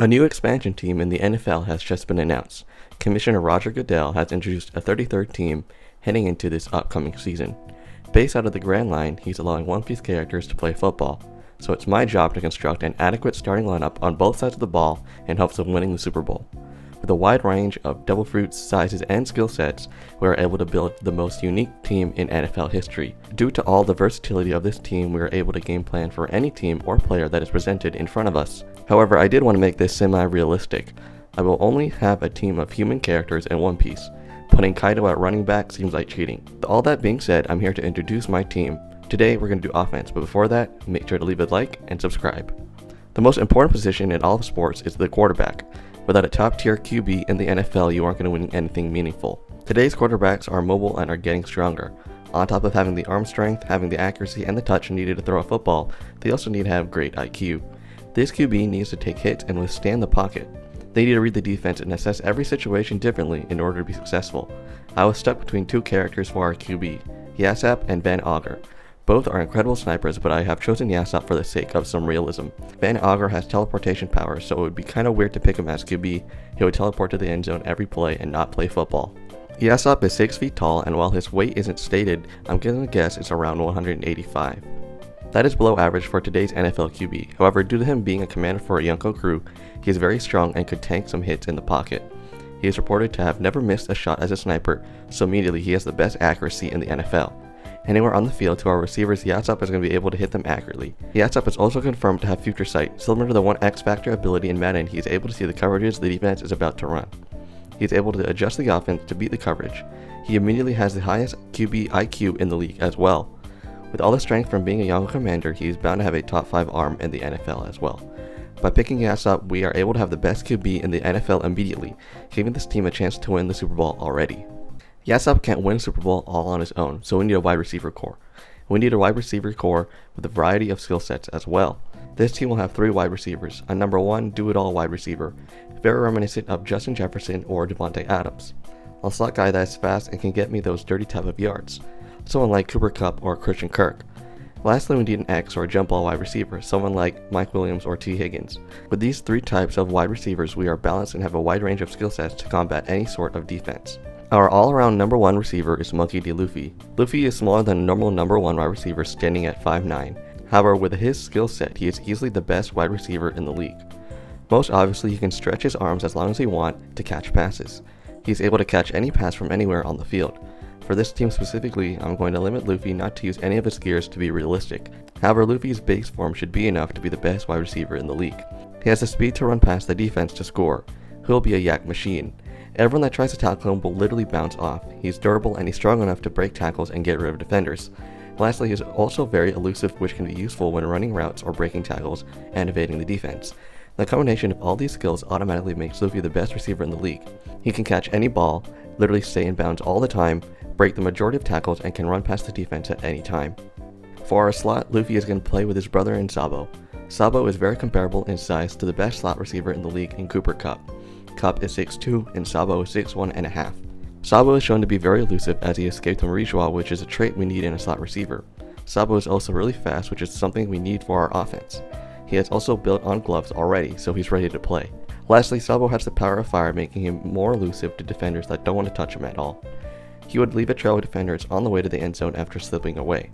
A new expansion team in the NFL has just been announced. Commissioner Roger Goodell has introduced a 33rd team heading into this upcoming season. Based out of the Grand Line, he's allowing One Piece characters to play football, so it's my job to construct an adequate starting lineup on both sides of the ball in hopes of winning the Super Bowl. With a wide range of devil fruits, sizes, and skill sets, we are able to build the most unique team in NFL history. Due to all the versatility of this team, we are able to game plan for any team or player that is presented in front of us. However, I did want to make this semi-realistic. I will only have a team of human characters in One Piece. Putting Kaido at running back seems like cheating. All that being said, I'm here to introduce my team. Today we're going to do offense, but before that, make sure to leave a like and subscribe. The most important position in all of sports is the quarterback. Without a top-tier QB in the NFL, you aren't going to win anything meaningful. Today's quarterbacks are mobile and are getting stronger. On top of having the arm strength, having the accuracy, and the touch needed to throw a football, they also need to have great IQ. This QB needs to take hits and withstand the pocket. They need to read the defense and assess every situation differently in order to be successful. I was stuck between two characters for our QB, Yasopp and Van Augur. Both are incredible snipers, but I have chosen Yasopp for the sake of some realism. Van Augur has teleportation power, so it would be kinda weird to pick him as QB. He would teleport to the end zone every play and not play football. Yasopp is 6 feet tall, and while his weight isn't stated, I'm gonna guess it's around 185. That is below average for today's NFL QB. However, due to him being a commander for a Yonko crew, he is very strong and could tank some hits in the pocket. He is reported to have never missed a shot as a sniper, so immediately he has the best accuracy in the NFL. Anywhere on the field to our receivers, Yasopp is going to be able to hit them accurately. Yasopp is also confirmed to have future sight. Similar to the one X Factor ability in Madden, he is able to see the coverages the defense is about to run. He is able to adjust the offense to beat the coverage. He immediately has the highest QB IQ in the league as well. With all the strength from being a Yonko commander, he is bound to have a top 5 arm in the NFL as well. By picking Yasopp, we are able to have the best QB in the NFL immediately, giving this team a chance to win the Super Bowl already. Yasopp can't win Super Bowl all on his own, so we need a wide receiver core. We need a wide receiver core with a variety of skill sets as well. This team will have 3 wide receivers, a number 1 do-it-all wide receiver, very reminiscent of Justin Jefferson or Davante Adams. A slot guy that is fast and can get me those dirty type of yards, someone like Cooper Kupp or Christian Kirk. Lastly, we need an X or a jump ball wide receiver, someone like Mike Williams or T. Higgins. With these 3 types of wide receivers, we are balanced and have a wide range of skill sets to combat any sort of defense. Our all-around number 1 receiver is Monkey D. Luffy. Luffy is smaller than a normal number 1 wide receiver, standing at 5'9". However, with his skill set, he is easily the best wide receiver in the league. Most obviously, he can stretch his arms as long as he wants to catch passes. He is able to catch any pass from anywhere on the field. For this team specifically, I'm going to limit Luffy not to use any of his gears to be realistic. However, Luffy's base form should be enough to be the best wide receiver in the league. He has the speed to run past the defense to score. He'll be a yak machine. Everyone that tries to tackle him will literally bounce off. He's durable and he's strong enough to break tackles and get rid of defenders. Lastly, he's also very elusive, which can be useful when running routes or breaking tackles and evading the defense. The combination of all these skills automatically makes Luffy the best receiver in the league. He can catch any ball, literally stay in bounds all the time, break the majority of tackles, and can run past the defense at any time. For our slot, Luffy is going to play with his brother in Sabo. Sabo is very comparable in size to the best slot receiver in the league in Cooper Kupp. Kupp is 6'2", and Sabo is 6'1.5". Sabo is shown to be very elusive as he escaped from Rijois, which is a trait we need in a slot receiver. Sabo is also really fast, which is something we need for our offense. He has also built on gloves already, so he's ready to play. Lastly, Sabo has the power of fire, making him more elusive to defenders that don't want to touch him at all. He would leave a trail of defenders on the way to the end zone after slipping away.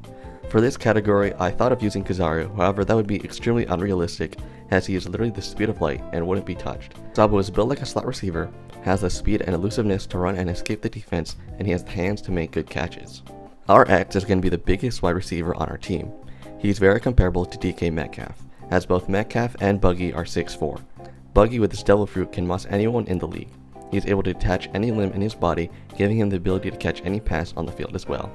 For this category, I thought of using Kizaru, however that would be extremely unrealistic as he is literally the speed of light and wouldn't be touched. Sabo is built like a slot receiver, has the speed and elusiveness to run and escape the defense, and he has the hands to make good catches. Our X is going to be the biggest wide receiver on our team. He is very comparable to DK Metcalf, as both Metcalf and Buggy are 6'4". Buggy with his Devil Fruit can muss anyone in the league. He is able to detach any limb in his body, giving him the ability to catch any pass on the field as well.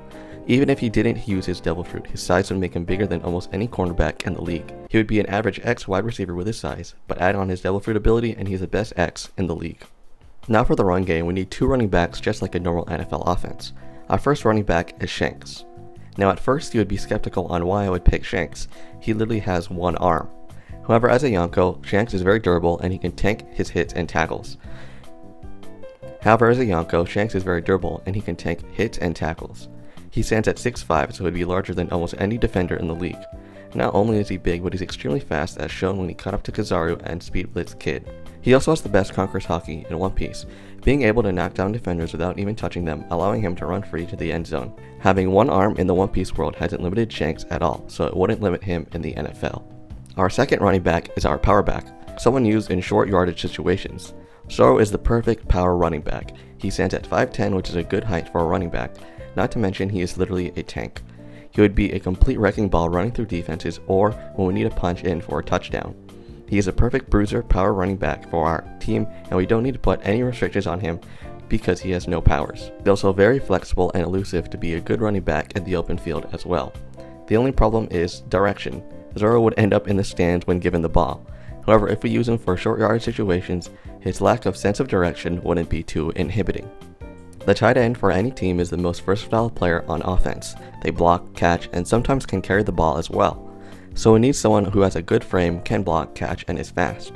Even if he didn't use his Devil Fruit, his size would make him bigger than almost any cornerback in the league. He would be an average X wide receiver with his size, but add on his Devil Fruit ability and he's the best X in the league. Now for the run game, we need 2 running backs just like a normal NFL offense. Our first running back is Shanks. Now at first you would be skeptical on why I would pick Shanks. He literally has 1 arm. However, as a Yonko, Shanks is very durable and he can tank his hits and tackles. However, as a Yonko, Shanks is very durable and he can tank hits and tackles. He stands at 6'5", so he'd be larger than almost any defender in the league. Not only is he big, but he's extremely fast as shown when he caught up to Kizaru and Speed Blitz Kid. He also has the best Conqueror's Haki in One Piece, being able to knock down defenders without even touching them, allowing him to run free to the end zone. Having one arm in the One Piece world hasn't limited Shanks at all, so it wouldn't limit him in the NFL. Our second running back is our power back, someone used in short yardage situations. Zoro is the perfect power running back. He stands at 5'10", which is a good height for a running back, not to mention he is literally a tank. He would be a complete wrecking ball running through defenses or when we need a punch in for a touchdown. He is a perfect bruiser power running back for our team, and we don't need to put any restrictions on him because he has no powers. He's also very flexible and elusive to be a good running back in the open field as well. The only problem is direction. Zoro would end up in the stands when given the ball. However, if we use him for short yardage situations, his lack of sense of direction wouldn't be too inhibiting. The tight end for any team is the most versatile player on offense. They block, catch, and sometimes can carry the ball as well. So we need someone who has a good frame, can block, catch, and is fast.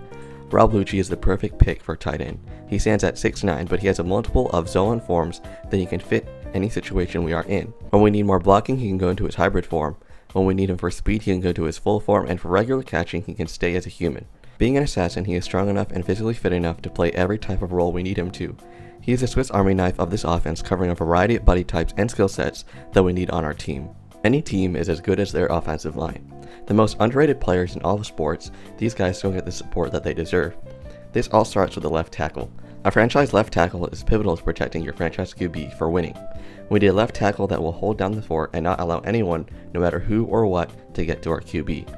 Rob Lucci is the perfect pick for tight end. He stands at 6'9", but he has a multiple of Zoan forms that he can fit any situation we are in. When we need more blocking, he can go into his hybrid form. When we need him for speed, he can go to his full form, and for regular catching, he can stay as a human. Being an assassin, he is strong enough and physically fit enough to play every type of role we need him to. He is the Swiss Army knife of this offense, covering a variety of body types and skill sets that we need on our team. Any team is as good as their offensive line. The most underrated players in all of sports, these guys don't get the support that they deserve. This all starts with the left tackle. A franchise left tackle is pivotal to protecting your franchise QB for winning. We need a left tackle that will hold down the fort and not allow anyone, no matter who or what, to get to our QB.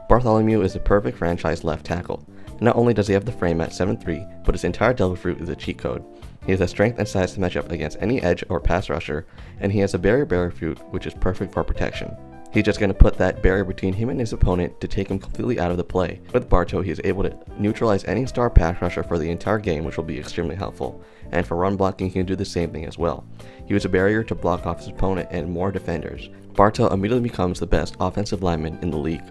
Bartholomew is the perfect franchise left tackle. Not only does he have the frame at 7'3", but his entire devil fruit is a cheat code. He has the strength and size to match up against any edge or pass rusher, and he has a barrier fruit, which is perfect for protection. He's just going to put that barrier between him and his opponent to take him completely out of the play. With Barto, he is able to neutralize any star pass rusher for the entire game, which will be extremely helpful. And for run blocking, he can do the same thing as well. He was a barrier to block off his opponent and more defenders. Barto immediately becomes the best offensive lineman in the league.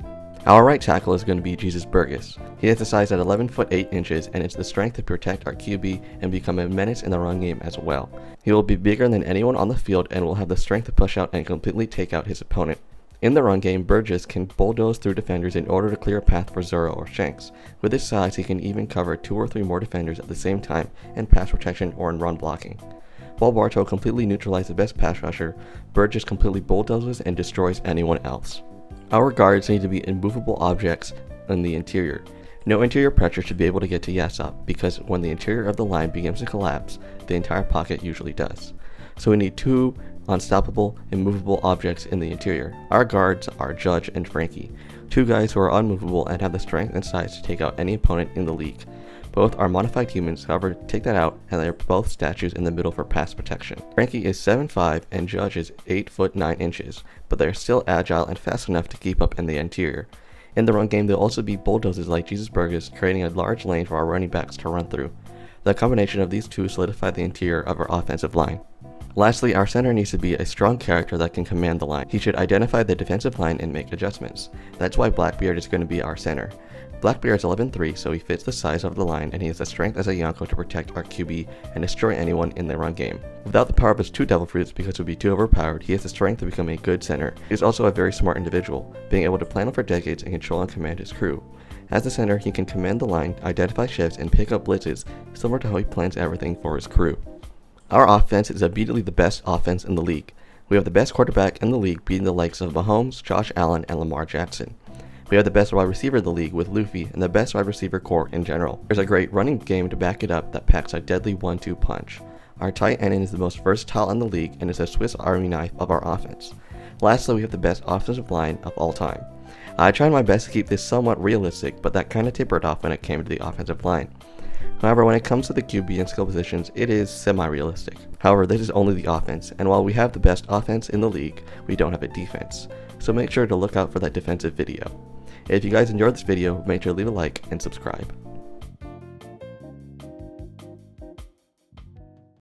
Our right tackle is going to be Jesus Burgess. He has the size at 11 foot 8 inches and it's the strength to protect our QB and become a menace in the run game as well. He will be bigger than anyone on the field and will have the strength to push out and completely take out his opponent. In the run game, Burgess can bulldoze through defenders in order to clear a path for Zoro or Shanks. With his size, he can even cover 2 or 3 more defenders at the same time in pass protection or in run blocking. While Barto completely neutralizes the best pass rusher, Burgess completely bulldozes and destroys anyone else. Our guards need to be immovable objects in the interior. No interior pressure should be able to get to Yasopp, because when the interior of the line begins to collapse, the entire pocket usually does. So we need 2 unstoppable, immovable objects in the interior. Our guards are Judge and Frankie, 2 guys who are unmovable and have the strength and size to take out any opponent in the league. Both are modified humans, however, take that out, and they are both statues in the middle for pass protection. Frankie is 7'5", and Judge is 8 foot 9 inches, but they are still agile and fast enough to keep up in the interior. In the run game, they'll also be bulldozers like Jesus Burgess, creating a large lane for our running backs to run through. The combination of these 2 solidify the interior of our offensive line. Lastly, our center needs to be a strong character that can command the line. He should identify the defensive line and make adjustments. That's why Blackbeard is going to be our center. Blackbeard is 11'3", so he fits the size of the line and he has the strength as a Yonko to protect our QB and destroy anyone in the run game. Without the power of his 2 devil fruits because it would be too overpowered, he has the strength to become a good center. He is also a very smart individual, being able to plan for decades and control and command his crew. As the center, he can command the line, identify shifts, and pick up blitzes, similar to how he plans everything for his crew. Our offense is immediately the best offense in the league. We have the best quarterback in the league, beating the likes of Mahomes, Josh Allen, and Lamar Jackson. We have the best wide receiver in the league with Luffy and the best wide receiver core in general. There's a great running game to back it up that packs a deadly 1-2 punch. Our tight end is the most versatile in the league and is a Swiss Army knife of our offense. Lastly, we have the best offensive line of all time. I tried my best to keep this somewhat realistic, but that kind of tapered off when it came to the offensive line. However, when it comes to the QB and skill positions, it is semi-realistic. However, this is only the offense, and while we have the best offense in the league, we don't have a defense. So make sure to look out for that defensive video. If you guys enjoyed this video, make sure to leave a like and subscribe.